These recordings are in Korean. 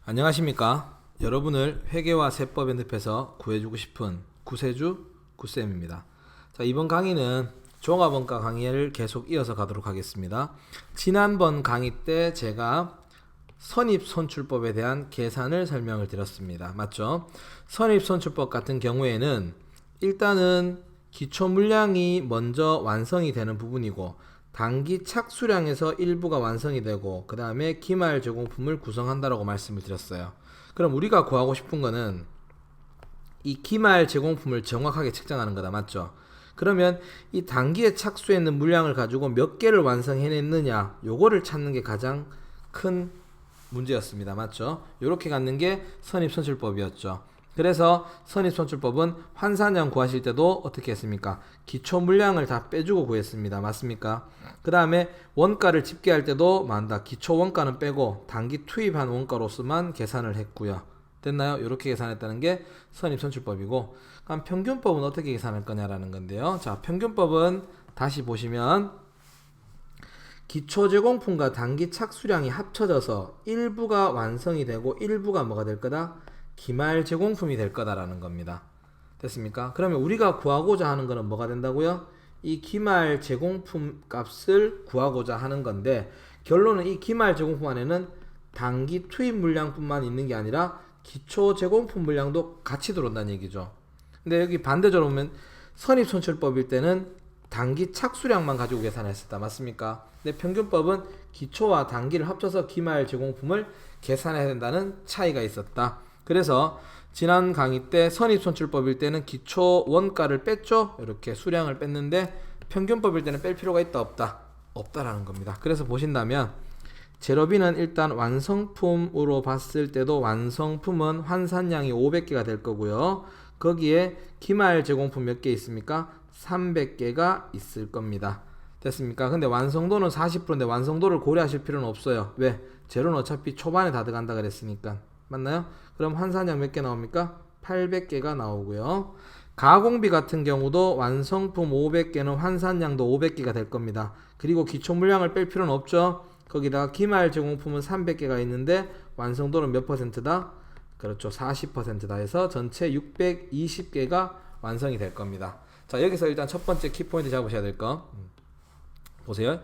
안녕하십니까. 여러분을 회계와 세법의 늪에서 구해주고 싶은 구세주 구쌤입니다. 자, 이번 강의는 종합원가 강의를 계속 이어서 가도록 하겠습니다. 지난번 강의 때 제가 선입선출법에 대한 계산을 설명을 드렸습니다. 맞죠? 선입선출법 같은 경우에는 일단은 기초물량이 먼저 완성이 되는 부분이고 단기 착수량에서 일부가 완성이 되고 그 다음에 기말 제공품을 구성한다라고 말씀을 드렸어요. 그럼 우리가 구하고 싶은 거는 이 기말 제공품을 정확하게 책정하는 거다. 맞죠? 그러면 이 단기에 착수했는 물량을 가지고 몇 개를 완성해냈느냐, 요거를 찾는 게 가장 큰 문제였습니다. 맞죠? 요렇게 갖는 게 선입선출법이었죠. 그래서 선입선출법은 환산량 구하실 때도 어떻게 했습니까? 기초 물량을 다 빼주고 구했습니다. 맞습니까? 그 다음에 원가를 집계할 때도 만다. 기초 원가는 빼고 단기 투입한 원가로서만 계산을 했고요. 됐나요? 이렇게 계산했다는 게 선입선출법이고, 그럼 평균법은 어떻게 계산할 거냐라는 건데요. 자, 평균법은 다시 보시면 기초 제공품과 단기 착수량이 합쳐져서 일부가 완성이 되고 일부가 뭐가 될 거다? 기말 제공품이 될 거다라는 겁니다. 됐습니까? 그러면 우리가 구하고자 하는 거는 뭐가 된다고요? 이 기말 제공품 값을 구하고자 하는 건데, 결론은 이 기말 제공품 안에는 단기 투입 물량뿐만 있는 게 아니라 기초 제공품 물량도 같이 들어온다는 얘기죠. 근데 여기 반대적으로 보면 선입선출법일 때는 단기 착수량만 가지고 계산했었다. 맞습니까? 근데 평균법은 기초와 단기를 합쳐서 기말 제공품을 계산해야 된다는 차이가 있었다. 그래서 지난 강의 때 선입선출법일 때는 기초 원가를 뺐죠. 이렇게 수량을 뺐는데 평균법일 때는 뺄 필요가 있다 없다? 없다라는 겁니다. 그래서 보신다면 재료비는 일단 완성품으로 봤을 때도 완성품은 환산량이 500개가 될 거고요. 거기에 기말 제공품 몇 개 있습니까? 300개가 있을 겁니다. 됐습니까? 근데 완성도는 40%인데 완성도를 고려하실 필요는 없어요. 왜? 재료는 어차피 초반에 다 들어간다 그랬으니까. 맞나요? 그럼 환산량 몇 개 나옵니까? 800개가 나오고요. 가공비 같은 경우도 완성품 500개는 환산량도 500개가 될 겁니다. 그리고 기초 물량을 뺄 필요는 없죠. 거기다가 기말 제공품은 300개가 있는데 완성도는 몇 퍼센트다? 그렇죠. 40%다 해서 전체 620개가 완성이 될 겁니다. 자, 여기서 일단 첫 번째 키포인트 잡으셔야 될 거. 보세요.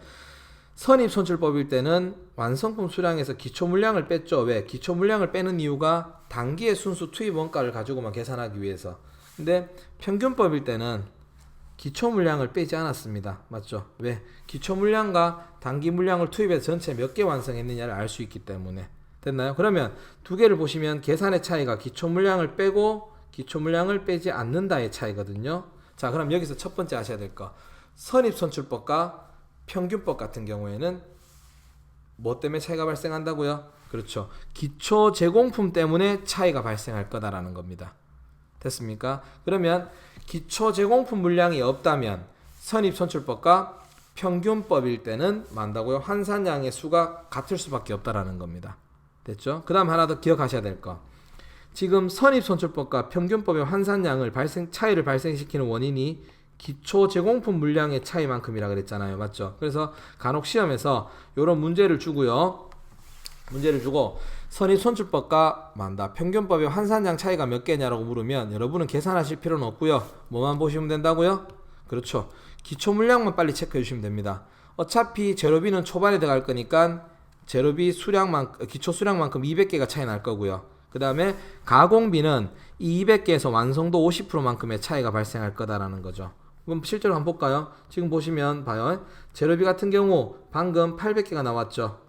선입선출법일 때는 완성품 수량에서 기초 물량을 뺐죠. 왜? 기초 물량을 빼는 이유가 단기의 순수 투입 원가를 가지고만 계산하기 위해서. 근데 평균법일 때는 기초 물량을 빼지 않았습니다. 맞죠? 왜? 기초 물량과 단기 물량을 투입해서 전체 몇 개 완성했느냐를 알 수 있기 때문에. 됐나요? 그러면 두 개를 보시면 계산의 차이가 기초 물량을 빼고 기초 물량을 빼지 않는다의 차이거든요. 자, 그럼 여기서 첫 번째 아셔야 될 거. 선입선출법과 평균법 같은 경우에는 뭐 때문에 차이가 발생한다고요? 그렇죠. 기초 제공품 때문에 차이가 발생할 거다라는 겁니다. 됐습니까? 그러면 기초 제공품 물량이 없다면 선입선출법과 평균법일 때는 만다고요? 환산량의 수가 같을 수밖에 없다라는 겁니다. 됐죠? 그 다음 하나 더 기억하셔야 될 거. 지금 선입선출법과 평균법의 환산량을 차이를 발생시키는 원인이 기초 제공품 물량의 차이만큼이라 그랬잖아요. 맞죠? 그래서 간혹 시험에서 이런 문제를 주고요. 문제를 주고 선입선출법과 평균법의 환산량 차이가 몇 개냐라고 물으면 여러분은 계산하실 필요는 없고요. 뭐만 보시면 된다고요? 그렇죠. 기초 물량만 빨리 체크해 주시면 됩니다. 어차피 재료비는 초반에 들어갈 거니까 재료비 기초 수량만큼 200개가 차이 날 거고요. 그 다음에 가공비는 이 200개에서 완성도 50%만큼의 차이가 발생할 거다라는 거죠. 그럼 실제로 한번 볼까요? 지금 보시면 봐요. 재료비 같은 경우 방금 800개가 나왔죠.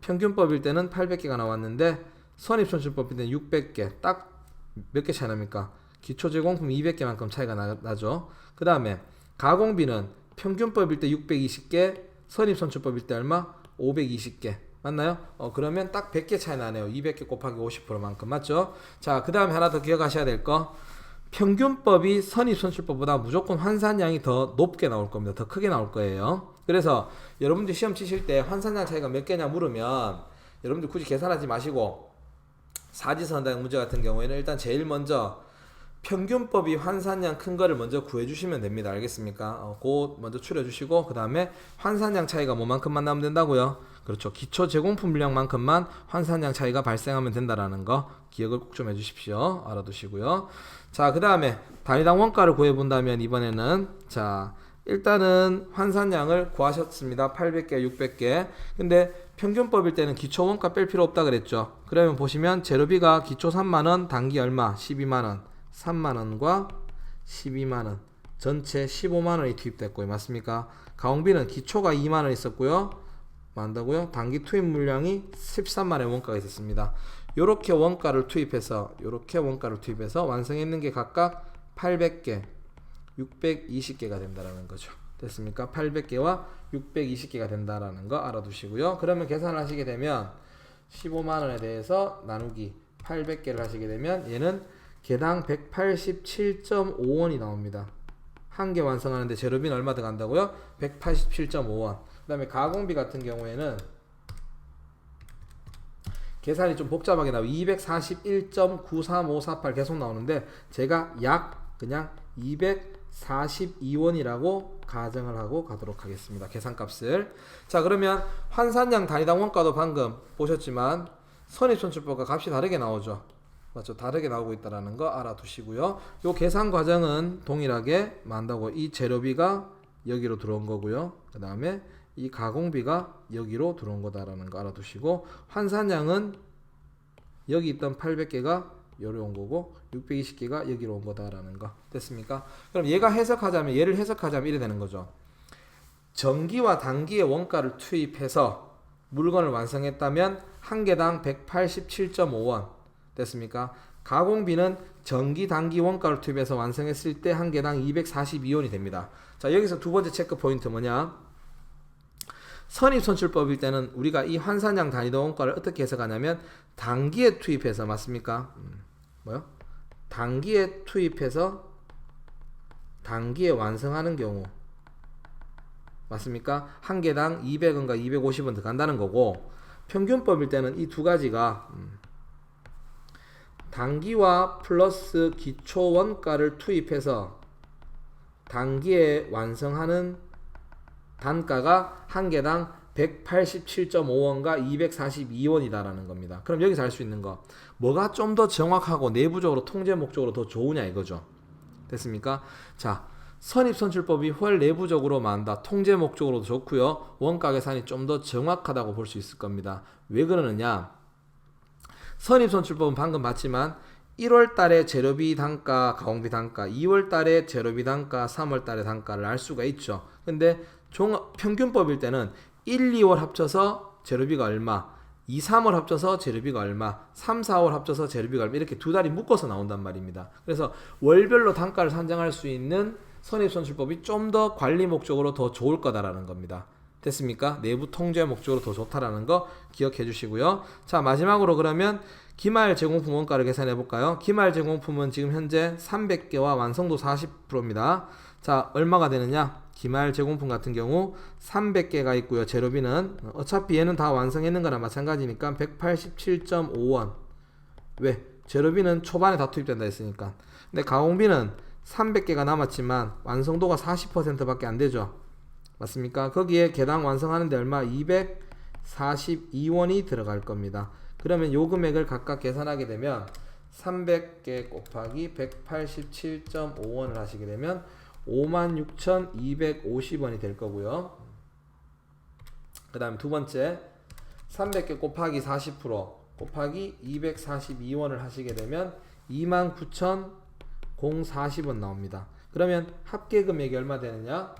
평균법일 때는 800개가 나왔는데 선입선출법일 때는 600개. 딱 몇 개 차이 납니까? 기초 제공품 200개만큼 차이가 나죠. 그 다음에 가공비는 평균법일 때 620개, 선입선출법일 때 얼마? 520개. 맞나요? 그러면 딱 100개 차이 나네요. 200개 곱하기 50%만큼. 맞죠? 자, 그 다음에 하나 더 기억하셔야 될 거. 평균법이 선입선출법보다 무조건 환산량이 더 높게 나올 겁니다. 더 크게 나올 거예요. 그래서 여러분들 시험 치실 때 환산량 차이가 몇 개냐 물으면 여러분들 굳이 계산하지 마시고 사지선다형 문제 같은 경우에는 일단 제일 먼저 평균법이 환산량 큰 거를 먼저 구해주시면 됩니다. 알겠습니까? 그거 먼저 추려주시고 그 다음에 환산량 차이가 뭐만큼만 나면 된다고요? 그렇죠. 기초 제공품 물량만큼만 환산량 차이가 발생하면 된다라는 거 기억을 꼭 좀 해주십시오. 알아두시고요. 자, 그 다음에 단위당 원가를 구해본다면 이번에는 자 일단은 환산량을 구하셨습니다. 800개, 600개. 근데 평균법일 때는 기초 원가 뺄 필요 없다 그랬죠. 그러면 보시면 재료비가 기초 3만원, 단기 얼마? 12만원. 3만원과 12만원. 전체 15만원이 투입됐고요. 맞습니까? 가공비는 기초가 2만원 있었고요. 만다고요? 단기 투입 물량이 13만원의 원가가 있었습니다. 요렇게 원가를 투입해서 완성했는 게 각각 800개, 620개가 된다라는 거죠. 됐습니까? 800개와 620개가 된다라는 거 알아두시고요. 그러면 계산을 하시게 되면 15만원에 대해서 나누기 800개를 하시게 되면 얘는 개당 187.5원이 나옵니다. 한 개 완성하는데 재료비는 얼마 들어간다고요? 187.5원. 그 다음에 가공비 같은 경우에는 계산이 좀 복잡하게 나와요. 241.93548 계속 나오는데 제가 약 그냥 242원이라고 가정을 하고 가도록 하겠습니다. 계산값을. 자, 그러면 환산량 단위당 원가도 방금 보셨지만 선입선출법과 값이 다르게 나오죠. 맞죠? 다르게 나오고 있다는 거 알아두시고요. 요 계산 과정은 동일하게 만다고 이 재료비가 여기로 들어온 거고요. 그 다음에 이 가공비가 여기로 들어온 거다라는 거 알아두시고 환산량은 여기 있던 800개가 여기로 온 거고 620개가 여기로 온 거다라는 거 됐습니까? 그럼 얘를 해석하자면 이래 되는 거죠. 정기와 단기의 원가를 투입해서 물건을 완성했다면 한 개당 187.5원 됐습니까? 가공비는 정기 단기 원가를 투입해서 완성했을 때 한 개당 242원이 됩니다. 자, 여기서 두 번째 체크 포인트 뭐냐? 선입선출법일 때는 우리가 이 환산량 단위당 원가를 어떻게 해석하냐면 단기에 투입해서 맞습니까? 단기에 투입해서 단기에 완성하는 경우 맞습니까? 한 개당 200원과 250원 들어간다는 거고 평균법일 때는 이 두 가지가 단기와 플러스 기초 원가를 투입해서 단기에 완성하는 단가가 한 개당 187.5원과 242원이다라는 겁니다. 그럼 여기서 알 수 있는 거 뭐가 좀 더 정확하고 내부적으로 통제 목적으로 더 좋으냐 이거죠. 됐습니까? 자, 선입선출법이 훨 내부적으로 만다 통제 목적으로도 좋고요. 원가 계산이 좀 더 정확하다고 볼 수 있을 겁니다. 왜 그러느냐? 선입선출법은 방금 봤지만 1월 달에 재료비 단가, 가공비 단가, 2월 달에 재료비 단가, 3월 달에 단가를 알 수가 있죠. 근데 평균법일 때는 1, 2월 합쳐서 재료비가 얼마, 2, 3월 합쳐서 재료비가 얼마, 3, 4월 합쳐서 재료비가 얼마 이렇게 두 달이 묶어서 나온단 말입니다. 그래서 월별로 단가를 산정할 수 있는 선입선출법이 좀 더 관리 목적으로 더 좋을 거다라는 겁니다. 됐습니까? 내부 통제 목적으로 더 좋다라는 거 기억해 주시고요. 자, 마지막으로 그러면 기말 제공품 원가를 계산해 볼까요? 기말 제공품은 지금 현재 300개와 완성도 40%입니다. 자, 얼마가 되느냐? 기말 제공품 같은 경우 300개가 있고요. 재료비는 어차피 얘는 다 완성했는 거나 마찬가지니까 187.5원. 왜? 재료비는 초반에 다 투입된다 했으니까. 근데 가공비는 300개가 남았지만 완성도가 40%밖에 안 되죠. 맞습니까? 거기에 개당 완성하는데 얼마? 242원이 들어갈 겁니다. 그러면 요 금액을 각각 계산하게 되면 300개 곱하기 187.5원을 하시게 되면 56,250원이 될 거고요. 그 다음 두 번째 300개 곱하기 40% 곱하기 242원을 하시게 되면 29,040원 나옵니다. 그러면 합계 금액이 얼마 되느냐?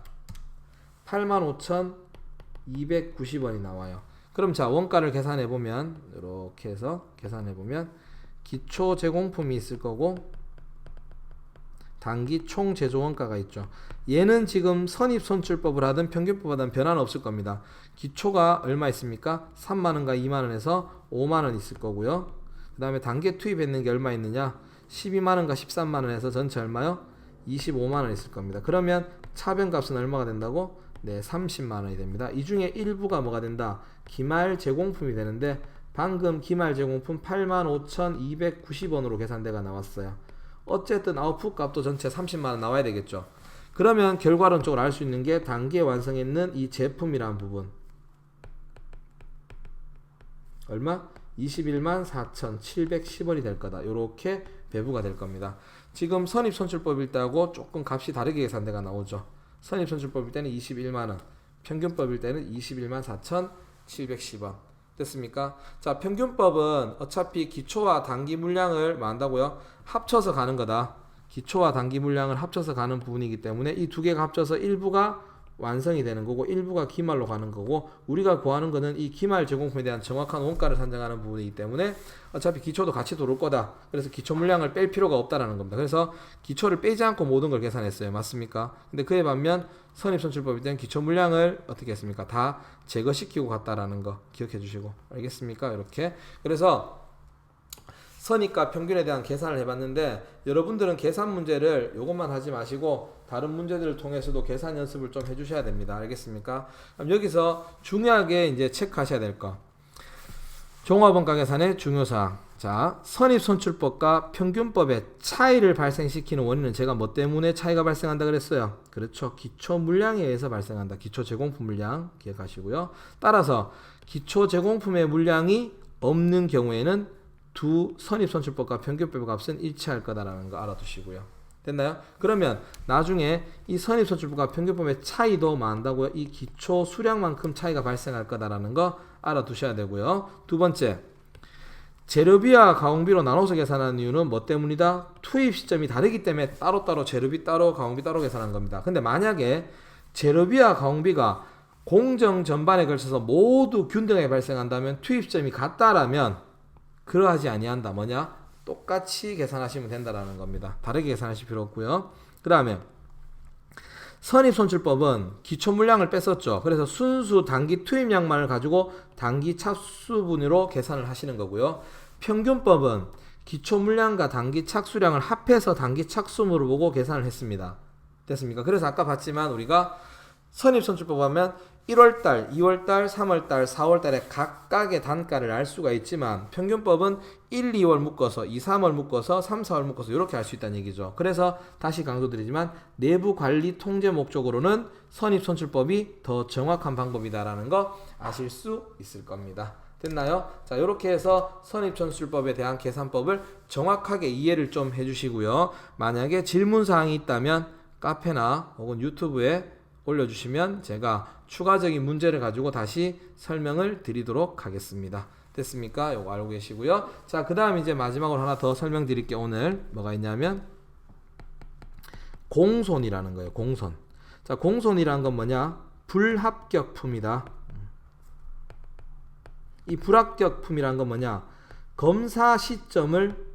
85,290원이 나와요. 그럼 자, 원가를 계산해 보면 이렇게 해서 계산해 보면 기초 제공품이 있을 거고 단기 총 제조 원가가 있죠. 얘는 지금 선입선출법을 하든 평균법을 하든 변화는 없을 겁니다. 기초가 얼마 있습니까? 3만원과 2만원에서 5만원 있을 거고요. 그 다음에 단기에 투입했는 게 얼마 있느냐? 12만원과 13만원에서 전체 얼마요? 25만원 있을 겁니다. 그러면 차변값은 얼마가 된다고? 네, 30만원이 됩니다. 이 중에 일부가 뭐가 된다? 기말 제공품이 되는데 방금 기말 제공품 85,290원으로 계산대가 나왔어요. 어쨌든 아웃풋 값도 전체 30만원 나와야 되겠죠. 그러면 결과론적으로 알 수 있는 게 단기에 완성했는 이 제품이라는 부분 얼마? 21만 4,710원이 될 거다. 요렇게 배부가 될 겁니다. 지금 선입선출법일 때하고 조금 값이 다르게 계산대가 나오죠. 선입선출법일 때는 21만원, 평균법일 때는 21만 4,710원. 됐습니까? 자, 평균법은 어차피 기초와 단기 물량을 뭐 한다고요? 합쳐서 가는 거다. 기초와 단기 물량을 합쳐서 가는 부분이기 때문에 이 두 개가 합쳐서 일부가 완성이 되는 거고 일부가 기말로 가는 거고, 우리가 구하는 거는 이 기말 제공품에 대한 정확한 원가를 산정하는 부분이기 때문에 어차피 기초도 같이 들어올 거다. 그래서 기초 물량을 뺄 필요가 없다라는 겁니다. 그래서 기초를 빼지 않고 모든 걸 계산했어요. 맞습니까? 근데 그에 반면 선입선출법일 때는 기초 물량을 어떻게 했습니까? 다 제거시키고 갔다라는 거 기억해 주시고, 알겠습니까? 이렇게. 그래서 선입과 평균에 대한 계산을 해봤는데, 여러분들은 계산 문제를 이것만 하지 마시고 다른 문제들을 통해서도 계산 연습을 좀 해주셔야 됩니다. 알겠습니까? 그럼 여기서 중요하게 이제 체크하셔야 될 거, 종합원가 계산의 중요사항. 자, 선입선출법과 평균법의 차이를 발생시키는 원인은 제가 뭐 때문에 차이가 발생한다 그랬어요? 그렇죠. 기초 물량에 의해서 발생한다. 기초 제공품 물량 기억하시고요. 따라서 기초 제공품의 물량이 없는 경우에는 두 선입선출법과 평균법의 값은 일치할 거다라는 거 알아두시고요. 됐나요? 그러면 나중에 이 선입선출법과 평균법의 차이도 많다고요. 이 기초 수량만큼 차이가 발생할 거다라는 거 알아두셔야 되고요. 두 번째, 재료비와 가공비로 나눠서 계산하는 이유는 뭐 때문이다? 투입 시점이 다르기 때문에 따로따로 재료비 따로 가공비 따로 계산한 겁니다. 근데 만약에 재료비와 가공비가 공정 전반에 걸쳐서 모두 균등하게 발생한다면 투입 시점이 같다라면 그러하지 아니한다. 뭐냐? 똑같이 계산하시면 된다라는 겁니다. 다르게 계산하실 필요 없고요. 그 다음에 선입선출법은 기초 물량을 뺐었죠. 그래서 순수 단기 투입량만을 가지고 단기 착수분으로 계산을 하시는 거고요. 평균법은 기초 물량과 단기 착수량을 합해서 단기 착수물을 보고 계산을 했습니다. 됐습니까? 그래서 아까 봤지만 우리가 선입선출법 하면 1월달, 2월달, 3월달, 4월달에 각각의 단가를 알 수가 있지만 평균법은 1, 2월 묶어서 2, 3월 묶어서 3, 4월 묶어서 이렇게 알 수 있다는 얘기죠. 그래서 다시 강조드리지만 내부 관리 통제 목적으로는 선입선출법이 더 정확한 방법이다라는 거 아실 수 있을 겁니다. 됐나요? 자, 이렇게 해서 선입선출법에 대한 계산법을 정확하게 이해를 좀 해주시고요. 만약에 질문사항이 있다면 카페나 혹은 유튜브에 올려주시면 제가 추가적인 문제를 가지고 다시 설명을 드리도록 하겠습니다. 됐습니까? 요거 알고 계시고요. 자, 그 다음 이제 마지막으로 하나 더 설명드릴게요. 오늘 뭐가 있냐면 공손이라는 거예요. 공손. 자, 공손이라는 건 뭐냐? 불합격품이다. 이 불합격품이라는 건 뭐냐? 검사 시점을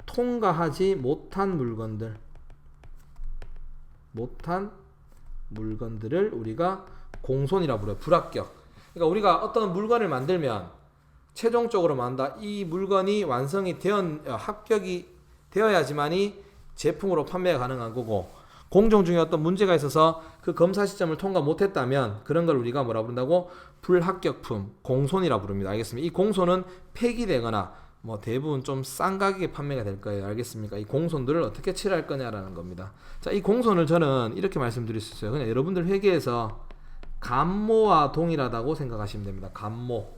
통과하지 못한 물건들을 우리가 공손이라 불러요. 불합격. 그러니까 우리가 어떤 물건을 만들면 최종적으로 만다 이 물건이 완성이 합격이 되어야지만이 제품으로 판매가 가능한 거고, 공정 중에 어떤 문제가 있어서 그 검사 시점을 통과 못했다면 그런 걸 우리가 뭐라 부른다고? 불합격품, 공손이라 부릅니다. 알겠습니까? 이 공손은 폐기되거나 뭐 대부분 좀 싼 가격에 판매가 될 거예요. 알겠습니까? 이 공손들을 어떻게 칠할 거냐라는 겁니다. 자, 이 공손을 저는 이렇게 말씀드릴 수 있어요. 그냥 여러분들 회계에서 감모와 동일하다고 생각하시면 됩니다. 감모.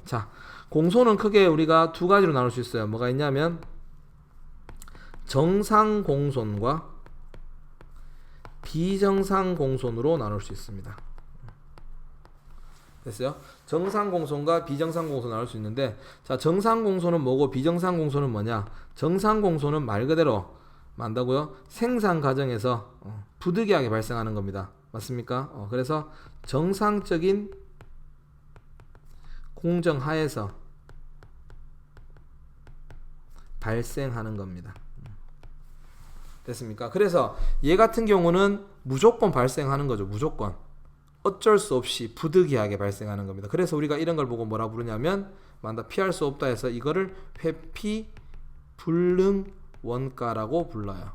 자, 공손은 크게 우리가 두 가지로 나눌 수 있어요. 뭐가 있냐면 정상 공손과 비정상 공손으로 나눌 수 있습니다. 됐어요? 정상 공손과 비정상 공손 나올 수 있는데, 자, 정상 공손은 뭐고 비정상 공손은 뭐냐? 정상 공손은 말 그대로 만다고요? 생산 과정에서 부득이하게 발생하는 겁니다. 맞습니까? 그래서 정상적인 공정 하에서 발생하는 겁니다. 됐습니까? 그래서 얘 같은 경우는 무조건 발생하는 거죠. 무조건. 어쩔 수 없이 부득이하게 발생하는 겁니다. 그래서 우리가 이런 걸 보고 뭐라 부르냐면 피할 수 없다 해서 이거를 회피 불능 원가라고 불러요.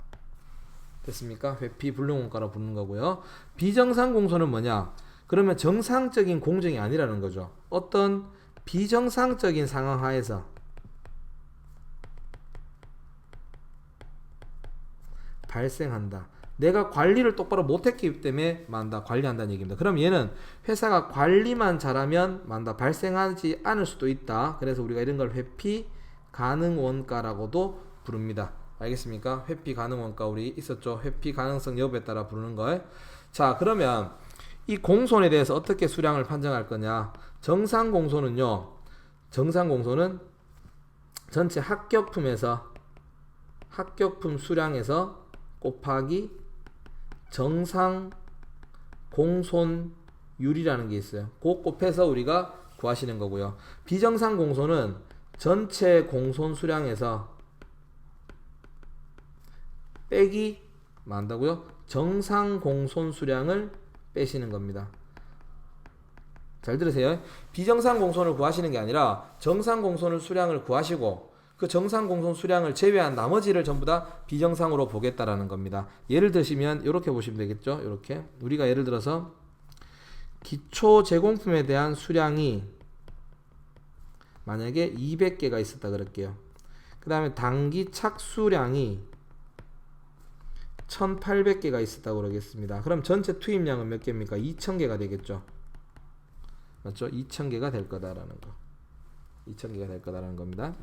됐습니까? 회피 불능 원가라고 부르는 거고요. 비정상 공손은 뭐냐? 그러면 정상적인 공정이 아니라는 거죠. 어떤 비정상적인 상황 하에서 발생한다. 내가 관리를 똑바로 못했기 때문에 만다 관리한다는 얘기입니다. 그럼 얘는 회사가 관리만 잘하면 만다 발생하지 않을 수도 있다. 그래서 우리가 이런 걸 회피 가능 원가라고도 부릅니다. 알겠습니까? 회피 가능 원가 우리 있었죠. 회피 가능성 여부에 따라 부르는 걸. 자, 그러면 이 공손에 대해서 어떻게 수량을 판정할 거냐? 정상 공손은요. 정상 공손은 전체 합격품에서 합격품 수량에서 곱하기 정상 공손율이라는 게 있어요. 그거 곱해서 우리가 구하시는 거고요. 비정상 공손은 전체 공손 수량에서 빼기 만다고요? 정상 공손 수량을 빼시는 겁니다. 잘 들으세요. 비정상 공손을 구하시는 게 아니라 정상 공손 수량을 구하시고 그 정상 공손 수량을 제외한 나머지를 전부 다 비정상으로 보겠다라는 겁니다. 예를 드시면 이렇게 보시면 되겠죠. 이렇게 우리가 예를 들어서 기초 제공품에 대한 수량이 만약에 200개가 있었다 그럴게요. 그 다음에 단기 착수량이 1800개가 있었다고 그러겠습니다. 그럼 전체 투입량은 몇 개입니까? 2000개가 되겠죠. 맞죠? 2000개가 될 거다라는 거. 2000개가 될 거다라는 겁니다.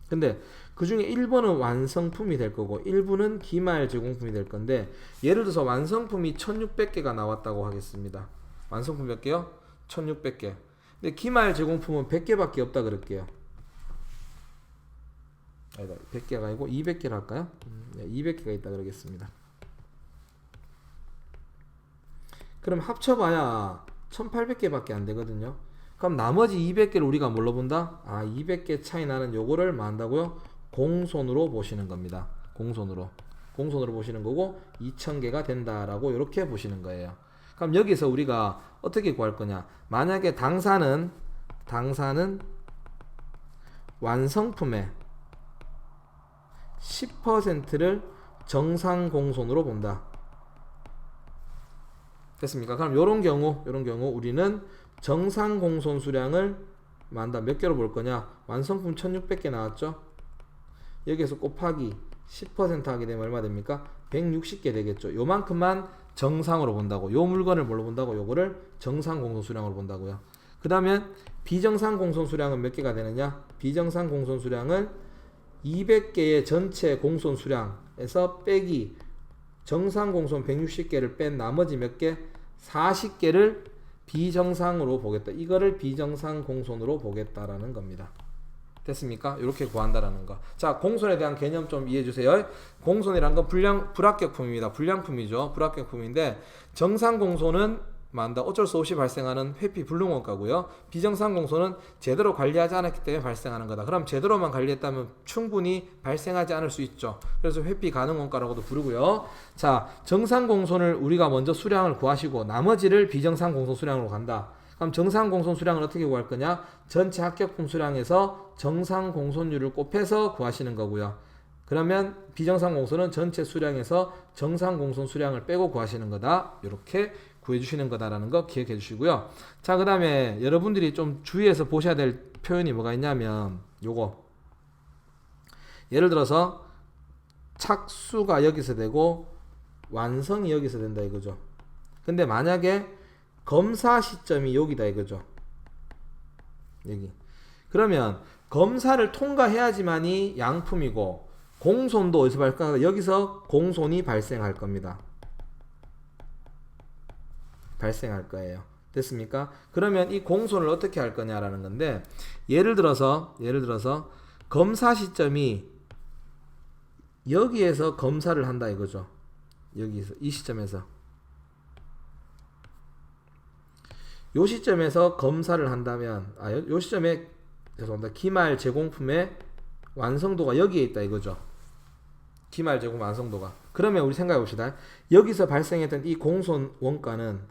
근데 그 중에 1번은 완성품이 될 거고 1부는 기말 제공품이 될 건데 예를 들어서 완성품이 1600개가 나왔다고 하겠습니다. 완성품 몇 개요? 1600개. 근데 기말 제공품은 100개밖에 없다 그럴게요. 아니다, 100개가 아니고 200개를 할까요? 200개가 있다 그러겠습니다. 그럼 합쳐봐야 1800개밖에 안 되거든요. 그럼 나머지 200개를 우리가 뭘로 본다? 200개 차이 나는 요거를 뭐 한다고요? 공손으로 보시는 겁니다. 공손으로 보시는 거고 2000개가 된다라고 이렇게 보시는 거예요. 그럼 여기서 우리가 어떻게 구할 거냐? 만약에 당사는 완성품의 10%를 정상 공손으로 본다. 됐습니까? 그럼 요런 경우 우리는 정상 공손 수량을 몇 개로 볼 거냐? 완성품 1600개 나왔죠? 여기에서 곱하기 10% 하게 되면 얼마 됩니까? 160개 되겠죠. 요만큼만 정상으로 본다고. 요 물건을 뭘로 본다고? 요거를 정상 공손 수량으로 본다고요. 그 다음에 비정상 공손 수량은 몇 개가 되느냐? 비정상 공손 수량을 200개의 전체 공손 수량에서 빼기 정상 공손 160개를 뺀 나머지 몇 개? 40개를 비정상으로 보겠다. 이거를 비정상 공손으로 보겠다라는 겁니다. 됐습니까? 이렇게 구한다라는 거. 자, 공손에 대한 개념 좀 이해해 주세요. 공손이란 건 불합격품입니다. 불량품이죠. 불합격품인데 정상 공손은 어쩔 수 없이 발생하는 회피 불능원가고요. 비정상 공손은 제대로 관리하지 않았기 때문에 발생하는 거다. 그럼 제대로만 관리했다면 충분히 발생하지 않을 수 있죠. 그래서 회피 가능 원가라고도 부르고요. 자, 정상 공손을 우리가 먼저 수량을 구하시고 나머지를 비정상 공손 수량으로 간다. 그럼 정상 공손 수량을 어떻게 구할 거냐? 전체 합격품 수량에서 정상 공손율을 곱해서 구하시는 거고요. 그러면 비정상 공손은 전체 수량에서 정상 공손 수량을 빼고 구하시는 거다. 이렇게 구해주시는 거다라는 거 기억해 주시고요. 자, 그 다음에 여러분들이 좀 주의해서 보셔야 될 표현이 뭐가 있냐면 요거. 예를 들어서 착수가 여기서 되고 완성이 여기서 된다 이거죠. 근데 만약에 검사 시점이 여기다 이거죠. 여기. 그러면 검사를 통과해야지만이 양품이고 공손도 어디서 발생할까? 여기서 공손이 발생할 겁니다. 발생할 거예요. 됐습니까? 그러면 이 공손을 어떻게 할 거냐라는 건데 예를 들어서 검사 시점이 여기에서 검사를 한다 이거죠. 여기서 이 시점에서 요 시점에서 검사를 한다면 요 시점에 죄송합니다. 기말 제공품의 완성도가 여기에 있다 이거죠. 기말 제공 완성도가. 그러면 우리 생각해 봅시다. 여기서 발생했던 이 공손 원가는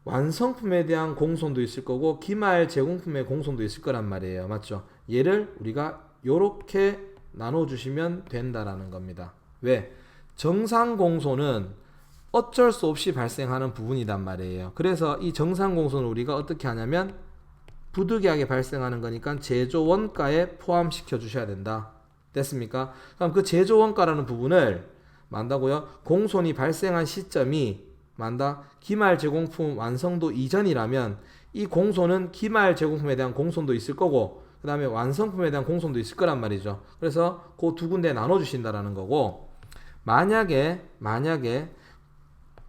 완성품에 대한 공손도 있을 거고 기말 제공품의 공손도 있을 거란 말이에요. 맞죠? 얘를 우리가 요렇게 나눠 주시면 된다라는 겁니다. 왜? 정상 공손은 어쩔 수 없이 발생하는 부분이란 말이에요. 그래서 이 정상 공손을 우리가 어떻게 하냐면 부득이하게 발생하는 거니까 제조 원가에 포함시켜 주셔야 된다. 됐습니까? 그럼 그 제조 원가라는 부분을 만다고요? 공손이 발생한 시점이 만다 기말 제공품 완성도 이전이라면 이 공손은 기말 제공품에 대한 공손도 있을 거고 그 다음에 완성품에 대한 공손도 있을 거란 말이죠. 그래서 그 두 군데 나눠 주신다라는 거고, 만약에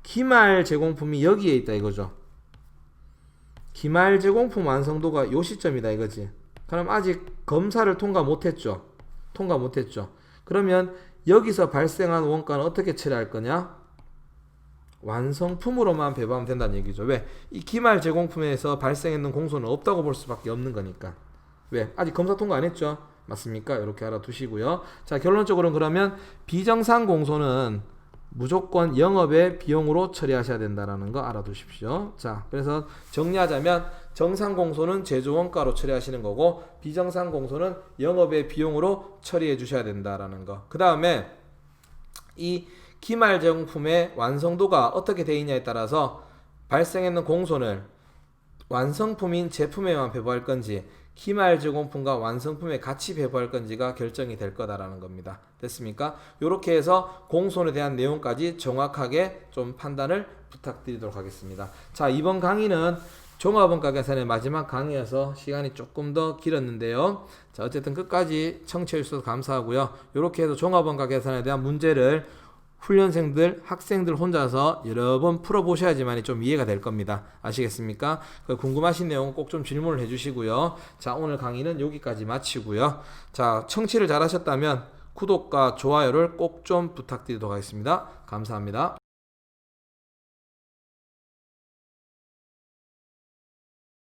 기말 제공품이 여기에 있다 이거죠. 기말 제공품 완성도가 요 시점이다 이거지. 그럼 아직 검사를 통과 못했죠. 그러면 여기서 발생한 원가는 어떻게 처리할 거냐? 완성품으로만 배부하면 된다는 얘기죠. 왜? 이 기말 제공품에서 발생했는 공소는 없다고 볼 수밖에 없는 거니까. 왜? 아직 검사 통과 안 했죠? 맞습니까? 이렇게 알아두시고요. 자, 결론적으로는 그러면 비정상 공소는 무조건 영업의 비용으로 처리하셔야 된다는 거 알아두십시오. 자, 그래서 정리하자면 정상 공소는 제조 원가로 처리하시는 거고 비정상 공소는 영업의 비용으로 처리해 주셔야 된다는 거. 그 다음에 이 기말 제공품의 완성도가 어떻게 되어 있냐에 따라서 발생했는 공소를 완성품인 제품에만 배부할 건지 기말 제공품과 완성품에 같이 배부할 건지가 결정이 될 거다라는 겁니다. 됐습니까? 이렇게 해서 공손에 대한 내용까지 정확하게 좀 판단을 부탁드리도록 하겠습니다. 자, 이번 강의는 종합원가 계산의 마지막 강의여서 시간이 조금 더 길었는데요. 자, 어쨌든 끝까지 청취해 주셔서 감사하고요. 이렇게 해서 종합원가 계산에 대한 문제를 훈련생들, 학생들 혼자서 여러 번 풀어보셔야지만 좀 이해가 될 겁니다. 아시겠습니까? 궁금하신 내용은 꼭 좀 질문을 해주시고요. 자, 오늘 강의는 여기까지 마치고요. 자, 청취를 잘하셨다면 구독과 좋아요를 꼭 좀 부탁드리도록 하겠습니다. 감사합니다.